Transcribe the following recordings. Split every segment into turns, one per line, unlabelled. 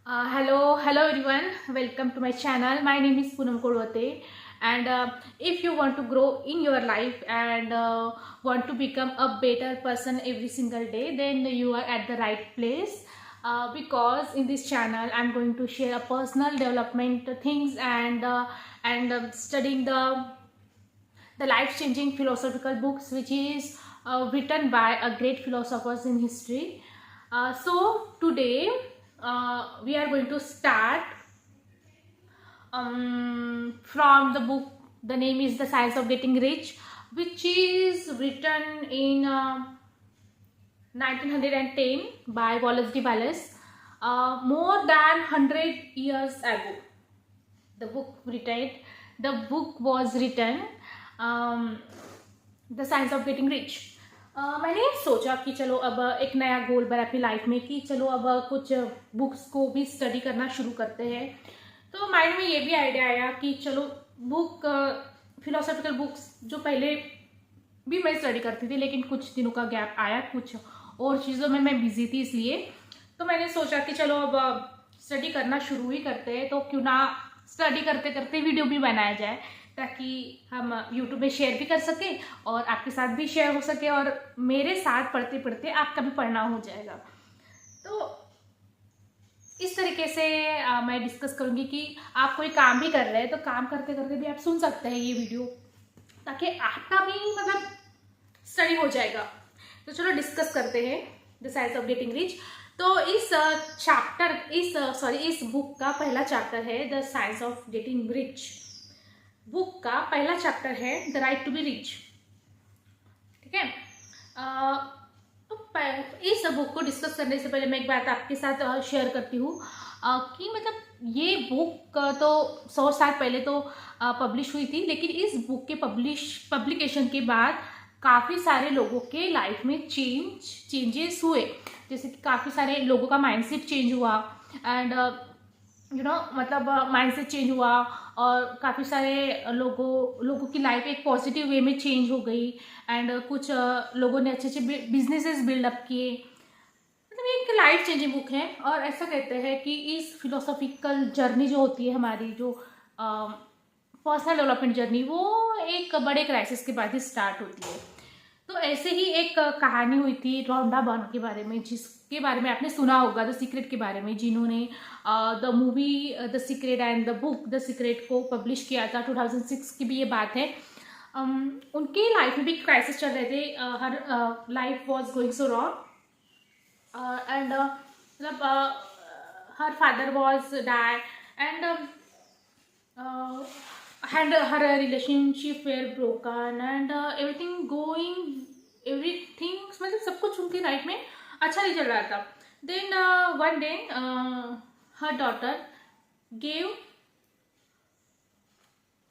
Hello everyone. Welcome to my channel. My name is Poonam Kodwate, and if you want to grow in your life and want to become a better person every single day, then you are at the right place. Because in this channel, I'm going to share a personal development things and studying the life-changing philosophical books, which is written by a great philosophers in history. So today we are going to start from the book. The name is The Science of Getting Rich, which is written in 1910 by Wallace D. Wallace. More than 100 years ago, the book written. The book was written. The science of getting rich. मैंने सोचा कि चलो अब एक नया गोल बना अपनी life में कि चलो अब कुछ बुक्स को भी स्टडी करना शुरू करते हैं। तो माइंड में ये भी आइडिया आया कि चलो बुक फिलोसॉफिकल बुक्स जो पहले भी मैं स्टडी करती थी, लेकिन कुछ दिनों का गैप आया, कुछ और चीज़ों में मैं बिजी थी, इसलिए तो मैंने सोचा कि चलो अब स्टडी करना शुरू ही करते हैं। तो क्यों ना स्टडी करते करते वीडियो भी बनाया जाए, ताकि हम YouTube में शेयर भी कर सकें और आपके साथ भी शेयर हो सके और मेरे साथ पढ़ते पढ़ते आपका भी पढ़ना हो जाएगा। तो इस तरीके से मैं डिस्कस करूँगी कि आप कोई काम भी कर रहे हैं तो काम करते करते भी आप सुन सकते हैं ये वीडियो, ताकि आपका भी मतलब स्टडी हो जाएगा। तो चलो डिस्कस करते हैं the science of getting rich. तो इस बुक का पहला चैप्टर है the science of getting rich. Book का पहला चैप्टर है the right to be rich. ठीक है। तो इस बुक को डिस्कस करने से पहले मैं एक बात आपके साथ शेयर करती हूँ कि मतलब ये बुक तो 100 साल पहले तो पब्लिश हुई थी, लेकिन इस बुक के पब्लिकेशन के बाद काफ़ी सारे लोगों के लाइफ में चेंजेस हुए। जैसे कि काफ़ी सारे लोगों का माइंडसेट चेंज हुआ एंड मतलब माइंडसेट चेंज हुआ और काफ़ी सारे लोगों की लाइफ एक पॉजिटिव वे में चेंज हो गई एंड कुछ लोगों ने अच्छे अच्छे बिजनेसेस बिल्डअप किए। मतलब ये एक लाइफ चेंजिंग बुक है। और ऐसा कहते हैं कि इस फिलोसॉफिकल जर्नी जो होती है हमारी, जो पर्सनल डेवलपमेंट जर्नी, वो एक बड़े क्राइसिस के बाद ही स्टार्ट होती है। तो ऐसे ही एक कहानी हुई थी रोंडा बर्न के बारे में, जिसके बारे में आपने सुना होगा, द सीक्रेट के बारे में, जिन्होंने the movie the secret and the book the secret को पब्लिश किया था। 2006 की भी ये बात है। उनके लाइफ में भी क्राइसिस चल रहे थे। Her life was going so wrong and मतलब her father was die and and her relationship were broken and everything मतलब सब कुछ उनके लाइफ में अच्छा नहीं चल रहा था। Then one day her daughter gave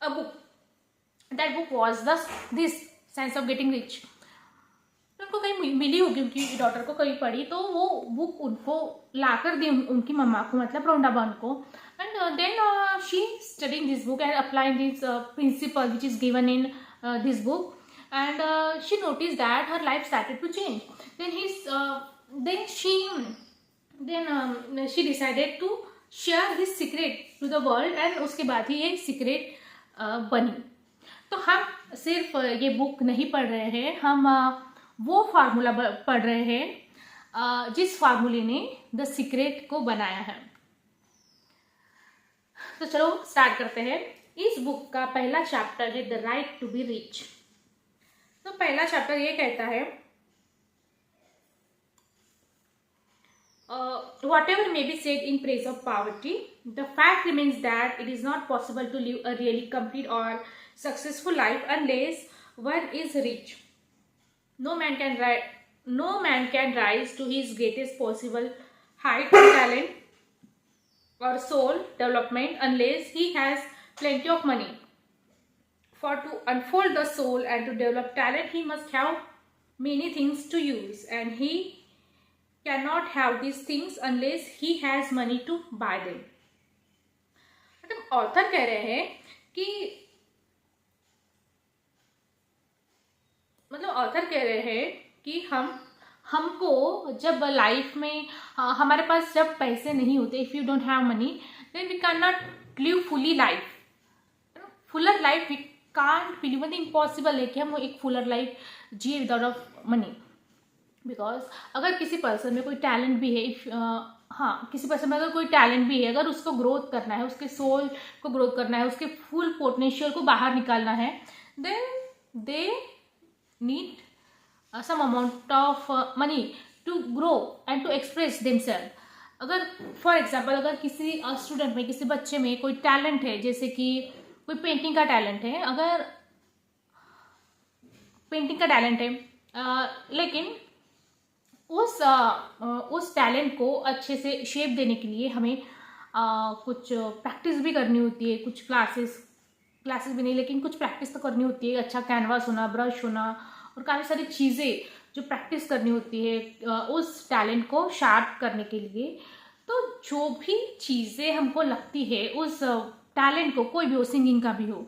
a book. That book was this Science of Getting Rich. उनको कहीं मिली होगी, उनकी डॉटर को कहीं पढ़ी, तो वो बुक उनको लाकर दी उनकी मम्मा को, मतलब रोंडा बर्न को। And then she studying this book and applying this principle which is given in this book and she notice that her life started to change. then she decided to share this secret to the world and उसके बाद ही ये secret बनी। तो हम सिर्फ ये book नहीं पढ़ रहे हैं, हम वो फार्मूला पढ़ रहे हैं जिस फार्मूले ने द सीक्रेट को बनाया है। तो चलो स्टार्ट करते हैं। इस बुक का पहला चैप्टर है the right to be rich. तो पहला चैप्टर ये कहता है whatever may be said in praise of poverty, the fact remains that it is not possible to live a really complete or successful life unless one is rich. No man can rise to his greatest possible height of talent or soul development unless he has plenty of money. For to unfold the soul and to develop talent, he must have many things to use, and he cannot have these things unless he has money to buy them. मतलब author कह रहे हैं कि हम हमको जब life में हमारे पास जब पैसे नहीं होते, if you don't have money then we can not live fully life, fuller life we can't believe, मतलब इम्पॉसिबल है कि हम एक फुलर लाइफ जिए विदाउट ऑफ मनी। बिकॉज अगर किसी पर्सन में कोई टैलेंट भी है, हाँ किसी पर्सन में अगर कोई टैलेंट भी है, अगर उसको ग्रोथ करना है, उसके सोल को ग्रोथ करना है, उसके फुल पोटेंशियल को बाहर निकालना है, then they need some amount of money to grow and to express themselves। अगर फॉर एग्जाम्पल अगर किसी स्टूडेंट में, किसी बच्चे में कोई टैलेंट है, जैसे कि कोई पेंटिंग का टैलेंट है, अगर पेंटिंग का टैलेंट है लेकिन उस टैलेंट को अच्छे से शेप देने के लिए हमें कुछ प्रैक्टिस भी करनी होती है, कुछ क्लासेस भी नहीं लेकिन कुछ प्रैक्टिस तो करनी होती है, अच्छा कैनवास होना, ब्रश होना और काफ़ी सारी चीज़ें जो प्रैक्टिस करनी होती है उस टैलेंट को शार्प करने के लिए। तो जो भी चीज़ें हमको लगती है उस टैलेंट को, कोई भी हो, सिंगिंग का भी हो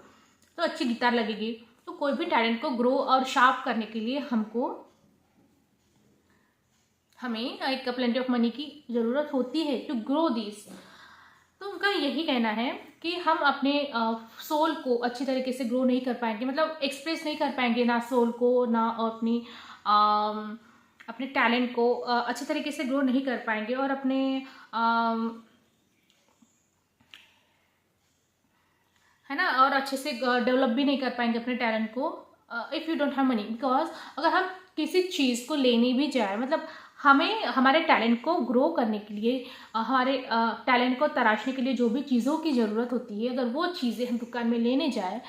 तो अच्छी गिटार लगेगी, तो कोई भी टैलेंट को ग्रो और शार्प करने के लिए हमें एक प्लेंटी ऑफ मनी की ज़रूरत होती है टू ग्रो दिस। तो उनका यही कहना है कि हम अपने सोल को अच्छी तरीके से ग्रो नहीं कर पाएंगे, मतलब एक्सप्रेस नहीं कर पाएंगे ना सोल को, ना अपने टैलेंट को अच्छी तरीके से ग्रो नहीं कर पाएंगे और अपने है ना, और अच्छे से डेवलप भी नहीं कर पाएंगे अपने टैलेंट को if you don't have money. Because अगर हम किसी चीज़ को लेने भी जाए, मतलब हमें हमारे टैलेंट को ग्रो करने के लिए, हमारे टैलेंट को तराशने के लिए जो भी चीज़ों की ज़रूरत होती है, अगर वो चीज़ें हम दुकान में लेने जाए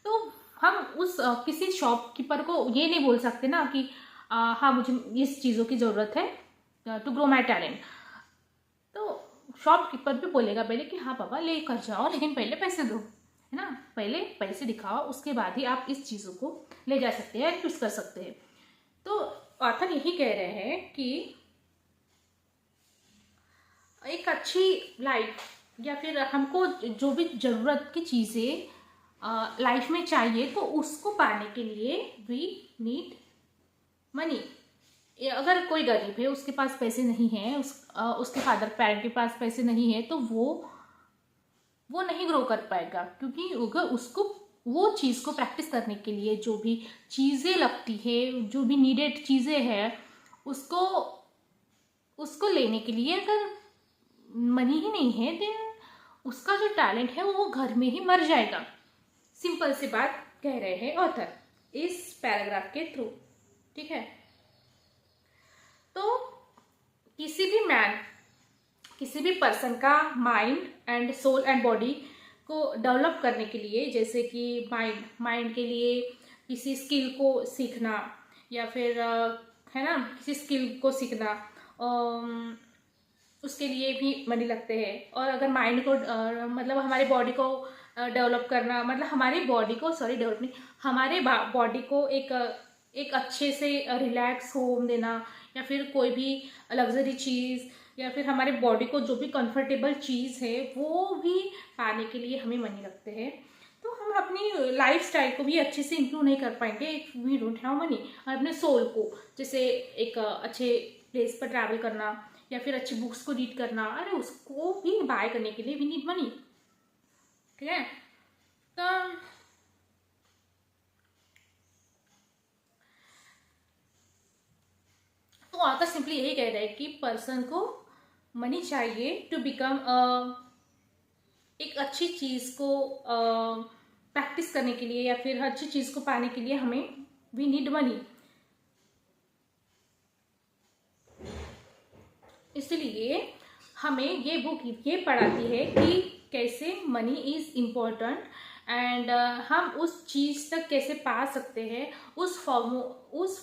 तो हम उस किसी शॉपकीपर को ये नहीं बोल सकते ना कि हाँ मुझे इस चीज़ों की ज़रूरत है टू ग्रो माई टैलेंट। तो शॉपकीपर भी बोलेगा पहले कि हाँ पापा ले कर जाओ, लेकिन पहले पैसे दो, है ना, पहले पैसे दिखाओ, उसके बाद ही आप इस चीज़ों को ले जा सकते हैं, यूज़ कर सकते हैं। तो ऑथर यही कह रहे हैं कि एक अच्छी लाइफ या फिर हमको जो भी ज़रूरत की चीज़ें लाइफ में चाहिए तो उसको पाने के लिए वी नीड मनी। अगर कोई गरीब है, उसके पास पैसे नहीं हैं, उसके फादर पेरेंट के पास पैसे नहीं है, तो वो नहीं ग्रो कर पाएगा, क्योंकि अगर उसको वो चीज़ को प्रैक्टिस करने के लिए जो भी चीज़ें लगती है, जो भी नीडेड चीज़ें हैं, उसको लेने के लिए अगर मनी ही नहीं है देन उसका जो टैलेंट है वो घर में ही मर जाएगा। सिंपल सी बात कह रहे हैं ऑथर इस पैराग्राफ के थ्रू, ठीक है। तो किसी भी पर्सन का mind and soul and body को डेवलप करने के लिए, जैसे कि माइंड के लिए किसी स्किल को सीखना या फिर है ना, किसी स्किल को सीखना उसके लिए भी मनी लगते हैं। और अगर माइंड को मतलब हमारी बॉडी को डेवलप करना, मतलब हमारी बॉडी को डेवलप नहीं, हमारे बॉडी को एक अच्छे से रिलैक्स होम देना या फिर कोई भी लग्जरी चीज़ या फिर हमारे बॉडी को जो भी कंफर्टेबल चीज़ है वो भी पाने के लिए हमें मनी लगते हैं। तो हम अपनी लाइफ स्टाइल को भी अच्छे से इंप्रूव नहीं कर पाएंगे if we don't have money. और अपने सोल को, जैसे एक अच्छे प्लेस पर ट्रैवल करना या फिर अच्छी बुक्स को रीड करना, अरे उसको भी बाय करने के लिए वी नीड मनी, ठीक है। तो ऑथर सिंपली यही कह रहे हैं कि पर्सन को मनी चाहिए टू बिकम एक अच्छी चीज़ को प्रैक्टिस करने के लिए या फिर अच्छी चीज़ को पाने के लिए हमें वी नीड मनी। इसलिए हमें ये बुक ये पढ़ाती है कि कैसे मनी इज़ इम्पोर्टेंट एंड हम उस चीज़ तक कैसे पा सकते हैं, उस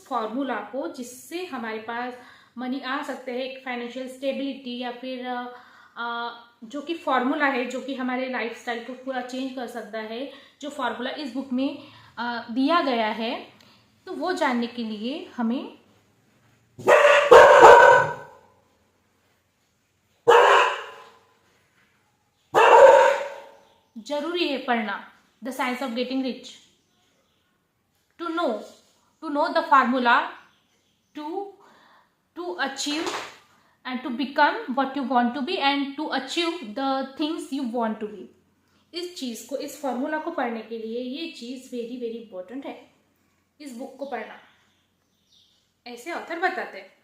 फॉर्मूला को जिससे हमारे पास मनी आ सकते हैं, एक फाइनेंशियल स्टेबिलिटी या फिर जो कि फॉर्मूला है जो कि हमारे लाइफस्टाइल को पूरा चेंज कर सकता है, जो फॉर्मूला इस बुक में दिया गया है। तो वो जानने के लिए हमें जरूरी है पढ़ना the science of getting rich, to know the formula to to achieve and to become what you want to be and to achieve the things you want to be. इस चीज़ को, इस फॉर्मूला को पढ़ने के लिए ये चीज़ वेरी वेरी इंपॉर्टेंट है, इस बुक को पढ़ना, ऐसे ऑथर बताते हैं।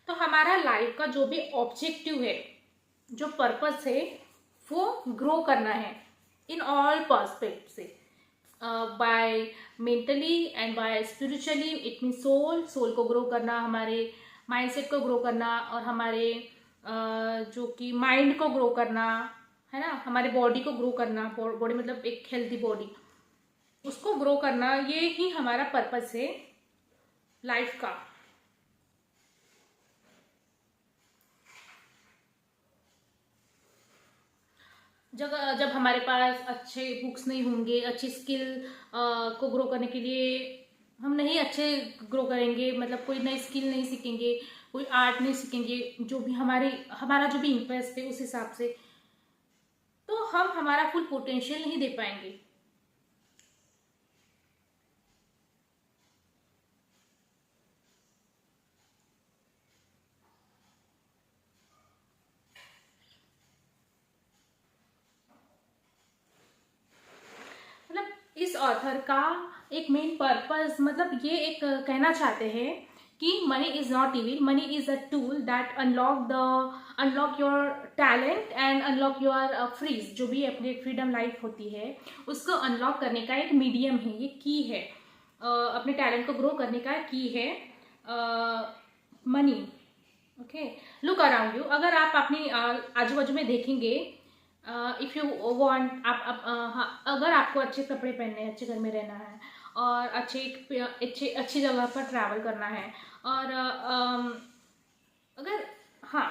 तो हमारा लाइफ का जो भी ऑब्जेक्टिव है, जो पर्पस है, वो ग्रो करना है इन ऑल पर्सपेक्ट से, by mentally and by spiritually. It mean soul को ग्रो करना, हमारे माइंडसेट को ग्रो करना, और हमारे जो कि माइंड को ग्रो करना है ना, हमारे बॉडी को ग्रो करना, बॉडी मतलब एक हेल्थी बॉडी, उसको ग्रो करना, ये ही हमारा पर्पस है लाइफ का। जब हमारे पास अच्छे बुक्स नहीं होंगे, अच्छी स्किल को ग्रो करने के लिए हम नहीं अच्छे ग्रो करेंगे, मतलब कोई नई स्किल नहीं सीखेंगे, कोई आर्ट नहीं सीखेंगे, जो भी हमारा जो भी इंटरेस्ट है उस हिसाब से, तो हम हमारा फुल पोटेंशियल नहीं दे पाएंगे। इस ऑथर का एक मेन पर्पस, मतलब ये एक कहना चाहते हैं कि money is not evil, money is a tool that unlock your talent and unlock your freeze. जो भी अपनी फ्रीडम लाइफ होती है उसको अनलॉक करने का एक मीडियम है, ये की है, अपने टैलेंट को ग्रो करने का की है money. Okay, look around you. अगर आप अपनी आजू बाजू में देखेंगे, इफ़ यू वॉन्ट, अगर आपको अच्छे कपड़े पहनने हैं, अच्छे घर में रहना है, और अच्छी जगह पर ट्रैवल करना है, और अगर हाँ,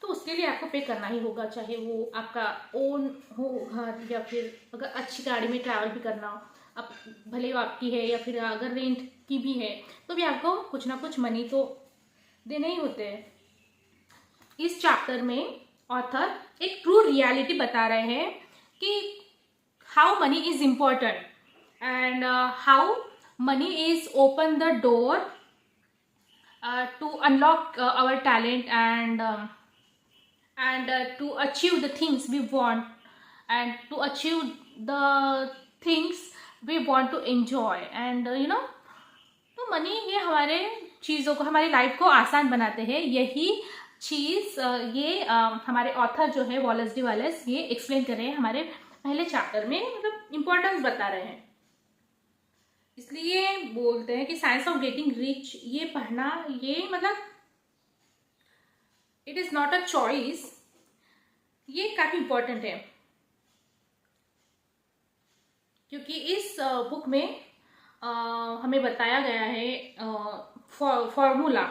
तो उसके लिए आपको पे करना ही होगा, चाहे वो आपका ओन हो घर, या फिर अगर अच्छी गाड़ी में ट्रैवल भी करना हो, अब भले वो आपकी है या फिर अगर रेंट की भी है, तो भी आपको कुछ ना कुछ मनी तो देने ही होते हैं। इस चैप्टर में ऑथर एक ट्रू रियलिटी बता रहे हैं कि how money is important and how money is open the door to unlock our talent and to achieve the things we want and to achieve the things we want to enjoy and तो money ये हमारे चीज़ों को, हमारी life को आसान बनाते हैं। यही चीज़ ये हमारे ऑथर जो है वॉलेस डी वॉलेस, ये एक्सप्लेन कर रहे हैं हमारे पहले चैप्टर में, मतलब इम्पोर्टेंस बता रहे हैं। इसलिए बोलते हैं कि साइंस ऑफ गेटिंग रिच ये पढ़ना, ये मतलब it is not a choice, ये काफ़ी इम्पोर्टेंट है, क्योंकि इस बुक में हमें बताया गया है फॉर्मूला,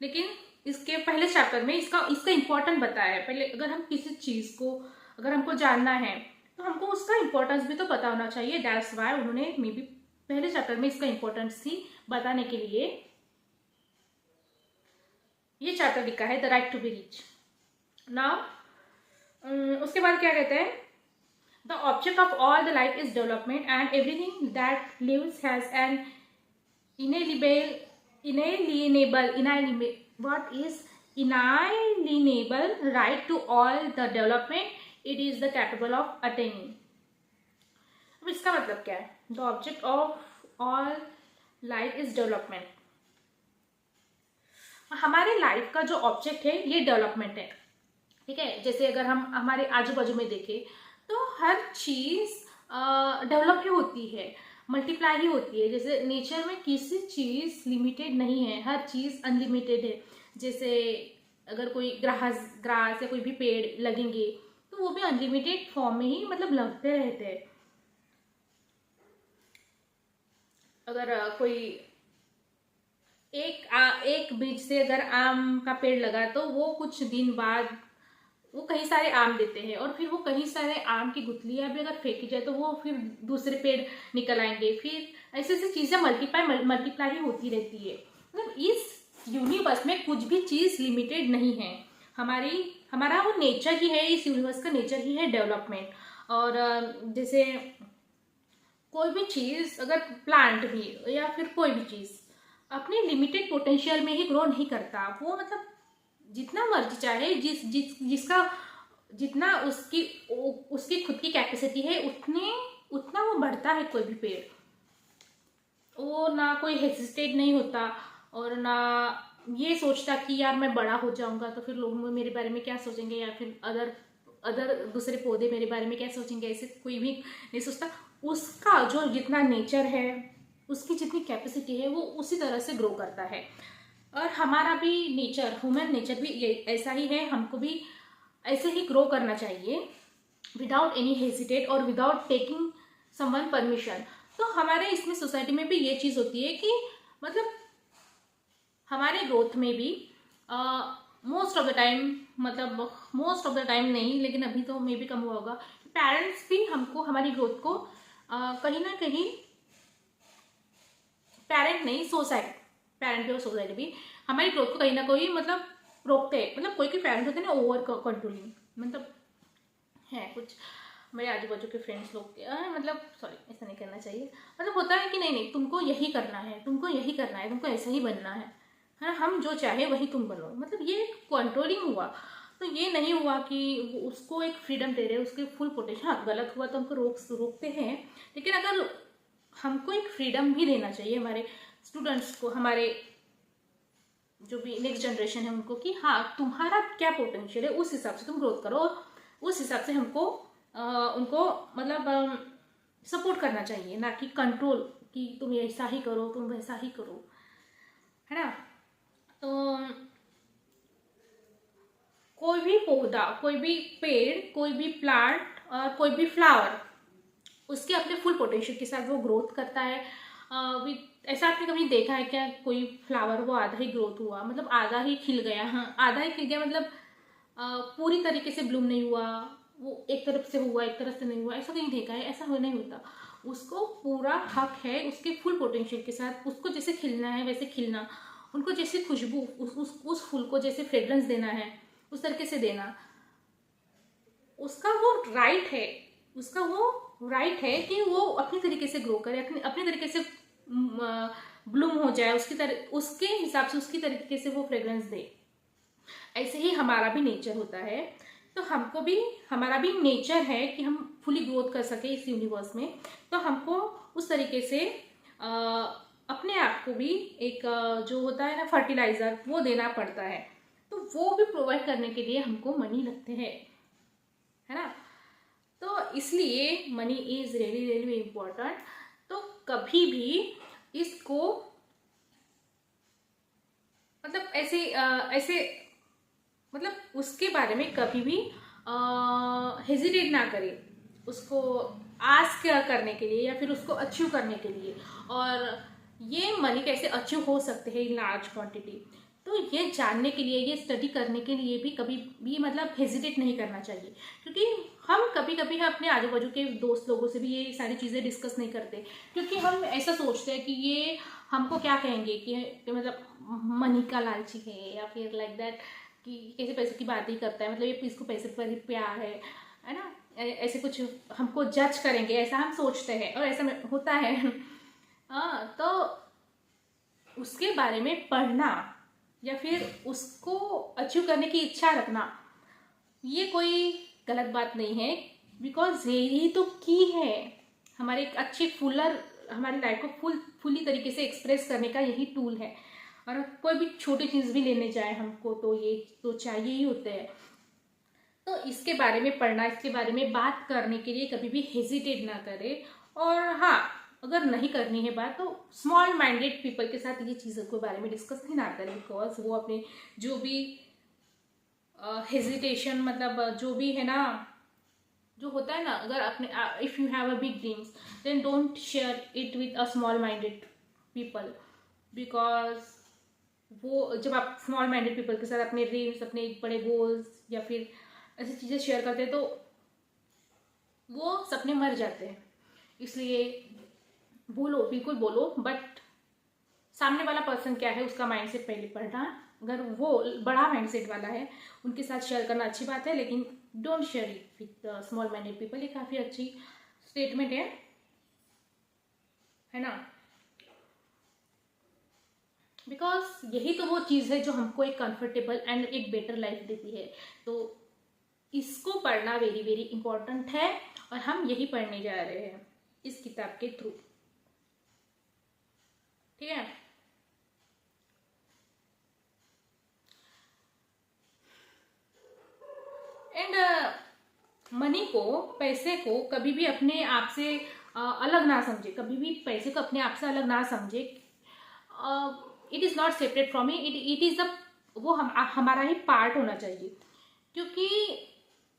लेकिन इसके पहले चैप्टर में इसका इम्पोर्टेंट बताया है। पहले अगर हम किसी चीज़ को अगर हमको जानना है तो हमको उसका इम्पोर्टेंस भी तो पता होना चाहिए। दैट्स वाई उन्होंने मे बी पहले चैप्टर में इसका इम्पोर्टेंस ही बताने के लिए ये चैप्टर लिखा है, the right to be rich. Now उसके बाद क्या कहते हैं, the object of all the life is development and everything that lives has an inalienable right to all the development it is the capable of attaining। अब इसका मतलब क्या है, the object of all life is development. हमारे life का जो object है ये डेवलपमेंट है, ठीक है। जैसे अगर हम हमारे आजू बाजू में देखें तो हर चीज़ डेवलप ही होती है, मल्टीप्लाई ही होती है। जैसे नेचर में किसी चीज़ लिमिटेड नहीं है, हर चीज़ अनलिमिटेड है। जैसे अगर कोई ग्रास या कोई भी पेड़ लगेंगे तो वो भी अनलिमिटेड फॉर्म में ही मतलब लगते रहते हैं। अगर कोई एक बीज से अगर आम का पेड़ लगा तो वो कुछ दिन बाद वो कई सारे आम देते हैं, और फिर वो कई सारे आम की गुठलियाँ भी अगर फेंकी जाए तो वो फिर दूसरे पेड़ निकल आएंगे। फिर ऐसे ऐसी चीज़ें मल्टीप्लाई ही होती रहती है। मतलब इस यूनिवर्स में कुछ भी चीज़ लिमिटेड नहीं है। हमारा वो नेचर ही है, इस यूनिवर्स का नेचर ही है डेवलपमेंट। और जैसे कोई भी चीज़, अगर प्लांट भी या फिर कोई भी चीज़ अपने लिमिटेड पोटेंशियल में ही ग्रो नहीं करता। वो मतलब जितना मर्जी चाहे, जिसका जितना उसकी खुद की कैपेसिटी है उतना वो बढ़ता है। कोई भी पेड़ वो ना कोई हेजिटेट नहीं होता और ना ये सोचता कि यार मैं बड़ा हो जाऊंगा तो फिर लोग मेरे बारे में क्या सोचेंगे, या फिर अदर दूसरे पौधे मेरे बारे में क्या सोचेंगे, ऐसे कोई भी नहीं सोचता। उसका जो जितना नेचर है, उसकी जितनी कैपेसिटी है, वो उसी तरह से ग्रो करता है। और हमारा भी नेचर, ह्यूमन नेचर भी ऐसा ही है। हमको भी ऐसे ही ग्रो करना चाहिए विदाउट एनी हेजिटेट और विदाउट टेकिंग समवन परमिशन। तो हमारे इसमें सोसाइटी में भी ये चीज़ होती है कि मतलब हमारे ग्रोथ में भी मोस्ट ऑफ द टाइम, मतलब मोस्ट ऑफ द टाइम नहीं, लेकिन अभी तो मे भी कम हुआ होगा, पेरेंट्स भी हमको हमारी ग्रोथ को कहीं ना कहीं, पेरेंट भी और सोसाइटी भी हमारी ग्रोथ को कहीं ना कहीं मतलब रोकते हैं। मतलब कोई पेरेंट होते हैं ना ओवर कंट्रोलिंग, मतलब है कुछ मेरे आजू बाजू के फ्रेंड्स लोग, मतलब सॉरी ऐसा नहीं करना चाहिए, मतलब होता है कि नहीं तुमको यही करना है, तुमको यही करना है, तुमको ऐसा ही बनना है ना, हम जो चाहे वही तुम बनो। मतलब ये कंट्रोलिंग हुआ। तो ये नहीं हुआ कि उसको एक फ्रीडम दे रहे, उसके फुल पोटेंशियल। हाँ गलत हुआ तो हमको रोकते हैं, लेकिन अगर हमको एक फ्रीडम भी देना चाहिए हमारे स्टूडेंट्स को, हमारे जो भी नेक्स्ट जनरेशन है उनको, कि हाँ तुम्हारा क्या पोटेंशियल है उस हिसाब से तुम ग्रोथ करो, उस हिसाब से हमको उनको मतलब सपोर्ट करना चाहिए, ना कि कंट्रोल कि तुम ऐसा ही करो, तुम वैसा ही करो, है ना। तो कोई भी पौधा, कोई भी पेड़, कोई भी प्लांट और कोई भी फ्लावर उसके अपने फुल पोटेंशियल के साथ वो ग्रोथ करता है। ऐसा आपने कभी देखा है क्या, कोई फ्लावर वो आधा ही ग्रोथ हुआ, मतलब आधा ही खिल गया, हाँ आधा ही खिल गया, मतलब पूरी तरीके से ब्लूम नहीं हुआ, वो एक तरफ से हुआ एक तरफ से नहीं हुआ, ऐसा कहीं देखा है? ऐसा हो नहीं होता। उसको पूरा हक है उसके फुल पोटेंशियल के साथ, उसको जैसे खिलना है वैसे खिलना, उनको जैसे खुशबू उस फूल को जैसे फ्रेग्रेंस देना है उस तरीके से देना। उसका वो राइट है, उसका वो राइट है कि वो अपनी तरीके से ग्रो करे, अपने तरीके से ब्लूम हो जाए, उसके हिसाब से उसकी तरीके से वो फ्रेग्रेंस दे। ऐसे ही हमारा भी नेचर होता है। तो हमको भी, हमारा भी नेचर है कि हम फुली ग्रोथ कर सके इस यूनिवर्स में। तो हमको उस तरीके से अपने आप को भी एक जो होता है ना फर्टिलाइजर, वो देना पड़ता है। तो वो भी प्रोवाइड करने के लिए हमको मनी लगते हैं, है ना। तो इसलिए money is really really important. तो कभी भी इसको मतलब ऐसे मतलब उसके बारे में कभी भी हेजिटेट ना करें, उसको आस्क करने के लिए या फिर उसको अचीव करने के लिए। और ये मनी कैसे अचीव हो सकते हैं इन लार्ज क्वांटिटी, तो ये जानने के लिए, ये स्टडी करने के लिए भी कभी भी मतलब हेजिटेट नहीं करना चाहिए। क्योंकि हम कभी कभी अपने आजू बाजू के दोस्त लोगों से भी ये सारी चीज़ें डिस्कस नहीं करते, क्योंकि हम ऐसा सोचते हैं कि ये हमको क्या कहेंगे कि मतलब मनी का लालची है, या फिर लाइक दैट कि कैसे पैसों की बात ही करता है, मतलब ये इसको पैसे पर ही प्यार है ना, ऐसे कुछ हमको जज करेंगे, ऐसा हम सोचते हैं और ऐसा होता है। हाँ, तो उसके बारे में पढ़ना या फिर उसको अचीव करने की इच्छा रखना, ये कोई गलत बात नहीं है। बिकॉज यही तो की है हमारे एक अच्छे फुलर, हमारी लाइफ को फुली तरीके से एक्सप्रेस करने का यही टूल है। और कोई भी छोटी चीज़ भी लेने जाए हमको तो ये तो चाहिए ही होते हैं। तो इसके बारे में पढ़ना, इसके बारे में बात करने के लिए कभी भी हेजिटेट ना करें। और हाँ, अगर नहीं करनी है बात तो स्मॉल माइंडेड पीपल के साथ ये चीज़ों के बारे में डिस्कस ही ना करें। बिकॉज वो अपने जो भी हेजिटेशन मतलब जो भी है ना, जो होता है ना, अगर अपने if you have a big dreams then don't share it with a small minded people. Because वो जब आप स्मॉल माइंडेड पीपल के साथ अपने ड्रीम्स, अपने बड़े गोल्स या फिर ऐसी चीज़ें शेयर करते हैं तो वो सपने मर जाते हैं। इसलिए बोलो, बिल्कुल बोलो, बट सामने वाला पर्सन क्या है उसका माइंडसेट पहले पढ़ना। अगर वो बड़ा माइंडसेट वाला है उनके साथ शेयर करना अच्छी बात है, लेकिन don't share it with small minded people. ये काफ़ी अच्छी स्टेटमेंट है ना। बिकॉज यही तो वो चीज़ है जो हमको एक कंफर्टेबल एंड एक बेटर लाइफ देती है। तो इसको पढ़ना वेरी वेरी इंपॉर्टेंट है और हम यही पढ़ने जा रहे हैं इस किताब के थ्रू। ठीक है। एंड मनी को, पैसे को कभी भी अपने आप से अलग ना समझे, कभी भी पैसे को अपने आप से अलग ना समझे। It is not separate from me, it is the, वो हमारा ही पार्ट होना चाहिए। क्योंकि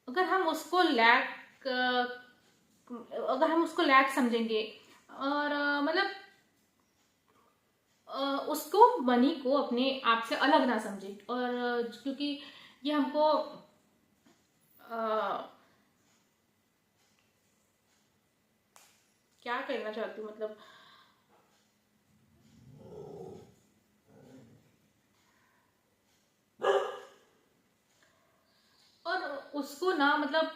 अगर हम उसको लैक समझेंगे और मतलब उसको, मनी को अपने आप से अलग ना समझे, और क्योंकि ये हमको क्या कहना चाहती हूँ, मतलब और उसको ना मतलब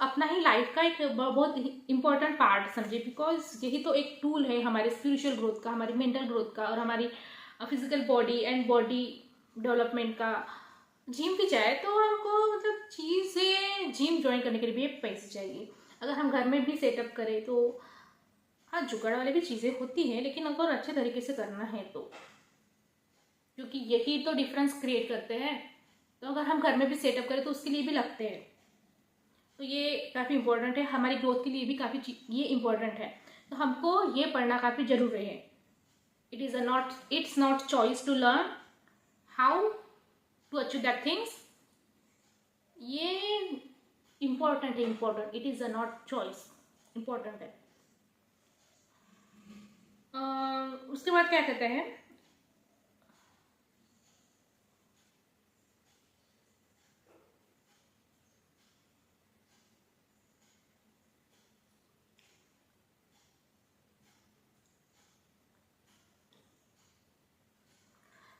अपना ही लाइफ का एक बहुत इंपॉर्टेंट पार्ट समझे। बिकॉज यही तो एक टूल है हमारे स्पिरिचुअल ग्रोथ का, हमारी मेंटल ग्रोथ का और हमारी physical body and body development का। जिम भी जाए तो हमको मतलब चीज़ें, जिम ज्वाइन करने के लिए भी पैसे चाहिए। अगर हम घर में भी सेटअप करें तो हाँ, जुगाड़ वाले भी चीज़ें होती हैं, लेकिन अगर अच्छे तरीके से करना है तो, क्योंकि यही तो डिफरेंस क्रिएट करते हैं। तो अगर हम घर में भी सेटअप करें तो उसके लिए भी लगते हैं। तो ये काफ़ी इंपॉर्टेंट है, हमारी ग्रोथ के लिए भी काफ़ी ये इंपॉर्टेंट है। तो हमको ये पढ़ना काफ़ी ज़रूरी है। It's not choice to learn how to achieve that things. ये इम्पॉर्टेंट है, important, it is a not choice, important है। उसके बाद क्या कहते हैं,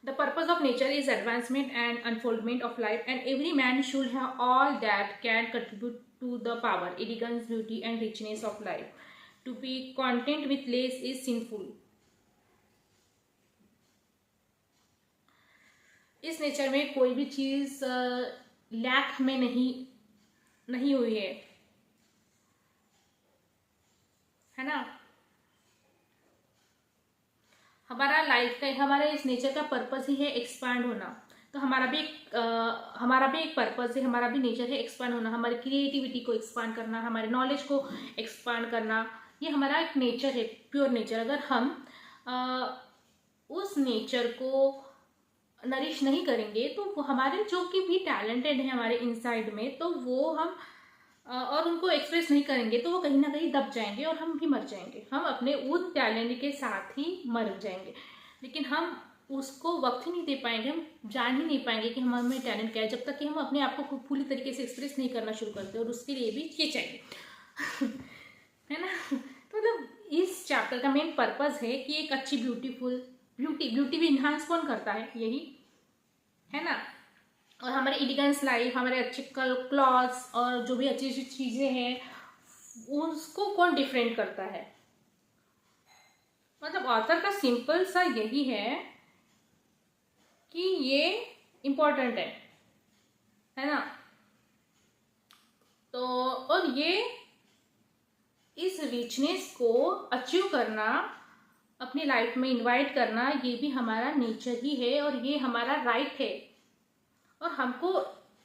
the purpose of nature is advancement and unfoldment of life, and every man should have all that can contribute to the power, elegance, beauty and richness of life. To be content with less is sinful. इस nature में कोई भी चीज lack में नहीं हुई है ना। हमारा लाइफ का, हमारे इस नेचर का पर्पस ही है एक्सपांड होना। तो हमारा भी एक पर्पस है, हमारा भी नेचर है एक्सपांड होना, हमारी क्रिएटिविटी को एक्सपांड करना, हमारे नॉलेज को एक्सपांड करना। ये हमारा एक नेचर है, प्योर नेचर। अगर हम उस नेचर को नरिश नहीं करेंगे तो वो हमारे जो कि भी टैलेंटेड है हमारे इनसाइड में, तो वो हम और उनको एक्सप्रेस नहीं करेंगे तो वो कहीं ना कहीं दब जाएंगे और हम भी मर जाएंगे। हम अपने उन टैलेंट के साथ ही मर जाएंगे। लेकिन हम उसको वक्त ही नहीं दे पाएंगे, हम जान ही नहीं पाएंगे कि हमें टैलेंट क्या है, जब तक कि हम अपने आप को पूरी तरीके से एक्सप्रेस नहीं करना शुरू करते। और उसके लिए भी ये चाहिए है ना। तो मतलब इस चैप्टर का मेन पर्पस है कि एक अच्छी ब्यूटी भी इन्हांस कौन करता है, यही है ना। और हमारे एलिगेंस लाइफ, हमारे अच्छे क्लॉथ्स और जो भी अच्छी अच्छी चीज़ें हैं उसको कौन डिफरेंट करता है। मतलब ऑथर का सिंपल सा यही है कि ये इम्पोर्टेंट है ना। तो और ये इस रिचनेस को अचीव करना, अपनी लाइफ में इनवाइट करना, ये भी हमारा नेचर ही है और ये हमारा राइट है। और हमको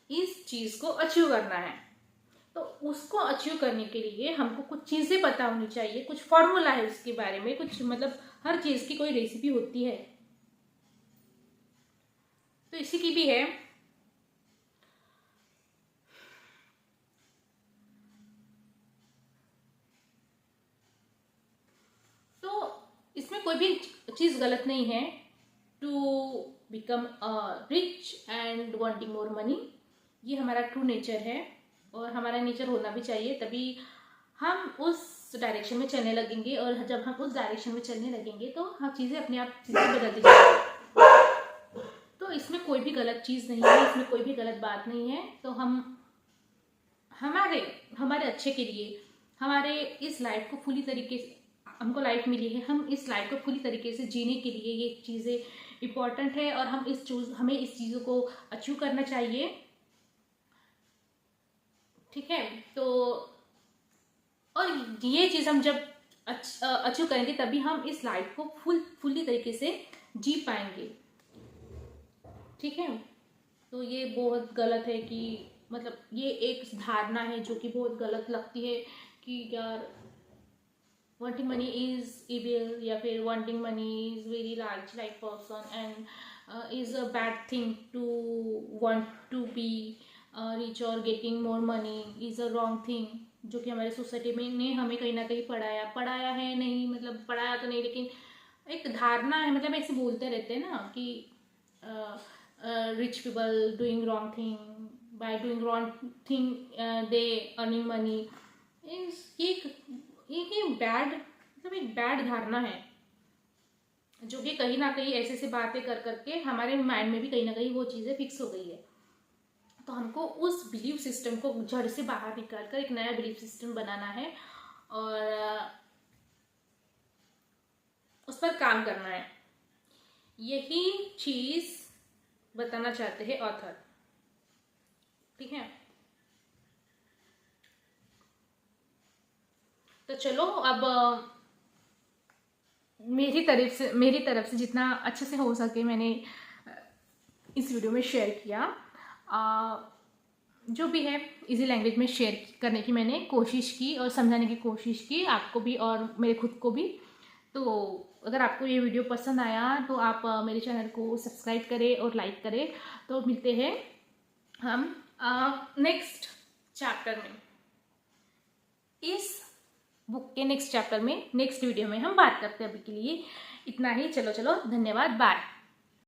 इस चीज़ को अचीव करना है। तो उसको अचीव करने के लिए हमको कुछ चीज़ें पता होनी चाहिए, कुछ फॉर्मूला है उसके बारे में, कुछ मतलब हर चीज़ की कोई रेसिपी होती है। तो इसी की भी है। तो इसमें कोई भी चीज़ गलत नहीं है to become rich and wanting more money. ये हमारा ट्रू नेचर है और हमारा नेचर होना भी चाहिए, तभी हम उस डायरेक्शन में चलने लगेंगे, और जब हम उस डायरेक्शन में चलने लगेंगे तो हम चीज़ें अपने आप चीज़ें बदलती जाएंगी। तो इसमें कोई भी गलत चीज़ नहीं है, इसमें कोई भी गलत बात नहीं है। तो हम हमारे अच्छे के लिए, हमारे इस लाइफ को फुली तरीके से, हमको लाइफ मिली है, हम इस लाइफ को पूरी तरीके से जीने के लिए ये चीज़ें इम्पॉर्टेंट है, और हमें इस चीज़ों को अचीव करना चाहिए। ठीक है, तो और ये चीज़ हम जब अचीव करेंगे तभी हम इस लाइफ को फुली तरीके से जी पाएंगे। ठीक है, तो ये बहुत गलत है कि मतलब ये एक धारणा है जो कि बहुत गलत लगती है कि यार wanting money is evil, या फिर wanting money is very large like person and is a bad thing to want to be rich or getting more money is a wrong thing, जो कि हमारे सोसाइटी में ने हमें कहीं ना कहीं पढ़ाया है, नहीं मतलब पढ़ाया तो नहीं, लेकिन एक धारणा है, मतलब ऐसे बोलते रहते हैं ना कि rich people doing wrong thing, by doing wrong thing they earning money. ये बैड, मतलब एक बैड धारणा है जो कि कहीं ना कहीं ऐसे बातें कर करके हमारे माइंड में भी कहीं ना कहीं वो चीज़ें फिक्स हो गई है। तो हमको उस बिलीफ सिस्टम को जड़ से बाहर निकाल कर एक नया बिलीफ सिस्टम बनाना है और उस पर काम करना है। यही चीज़ बताना चाहते हैं ऑथर। ठीक है, तो चलो अब मेरी तरफ से जितना अच्छे से हो सके मैंने इस वीडियो में शेयर किया। जो भी है इजी लैंग्वेज में शेयर करने की मैंने कोशिश की और समझाने की कोशिश की आपको भी और मेरे खुद को भी। तो अगर आपको ये वीडियो पसंद आया तो आप मेरे चैनल को सब्सक्राइब करें और लाइक करें। तो मिलते हैं हम नेक्स्ट चैप्टर में, इस बुक के नेक्स्ट चैप्टर में, नेक्स्ट वीडियो में हम बात करते हैं। अभी के लिए इतना ही, चलो धन्यवाद, बाय।